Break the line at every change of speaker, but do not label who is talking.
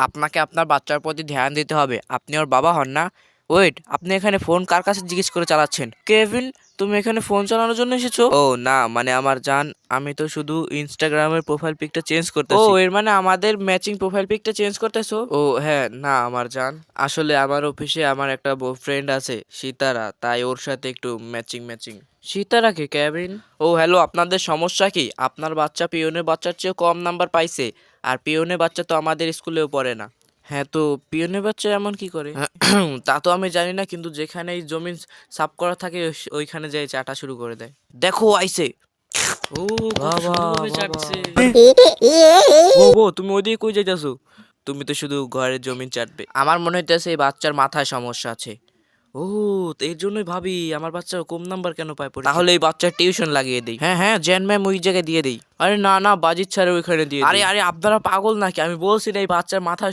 আপনাকে আপনার বাচ্চার প্রতি ধ্যান দিতে হবে। আপনি ওর বাবা হন না। ওয়েট, আপনি এখানে ফোন কার কাছে জিজ্ঞেস করে চালাচ্ছেন? কেভিন, তুমি এখানে ফোন চালানোর জন্য এসেছো? ও না, মানে আমার জান, আমি তো শুধু ইনস্টাগ্রামের প্রোফাইল পিকটা চেঞ্জ করতেছি। ও, এর মানে আমাদের ম্যাচিং প্রোফাইল পিকটা চেঞ্জ করতেছো? ও হ্যাঁ, না আমার জান, আসলে আমার অফিসে আমার একটা ফ্রেন্ড আছে সীতারা, তাই ওর সাথে একটু ম্যাচিং ম্যাচিং। সীতারাকে, কেভিন? ও হ্যালো, আপনাদের সমস্যা কি? আপনার বাচ্চা পিয়নের বাচ্চার চেয়েও কম নাম্বার পাইছে, আর পিয়নের বাচ্চা তো আমাদের স্কুলেও পড়ে না। হ্যাঁ, তো পিয়নের বাচ্চা এমন কি করে? তা তো আমি জানি না, কিন্তু যেখানে এই জমিন সাফ করা থাকে ওইখানে যাই চাটা শুরু করে দেয়। দেখো আইছে। ও, কত সুন্দরভাবে চাটছে। ও তুমি ওইদিকে কই যাইতাছো? তুমি তো শুধু ঘরের জমিন চাটবে। আমার মনে হইতেছে এই বাচ্চার মাথায় সমস্যা আছে। ও, তো এর জন্যই ভাবি আমার বাচ্চা কম নাম্বার কেন পায় পরীক্ষায়। তাহলে এই বাচ্চার টিউশন লাগিয়ে দেই। হ্যাঁ হ্যাঁ, জেন ম্যাম ওই জায়গায় দিয়ে দেই। আরে না না, বাজিত স্যার ওইখানে দিয়ে দেই। আরে আরে, আপনারা পাগল নাকি? আমি বলছি না এই বাচ্চার মাথায়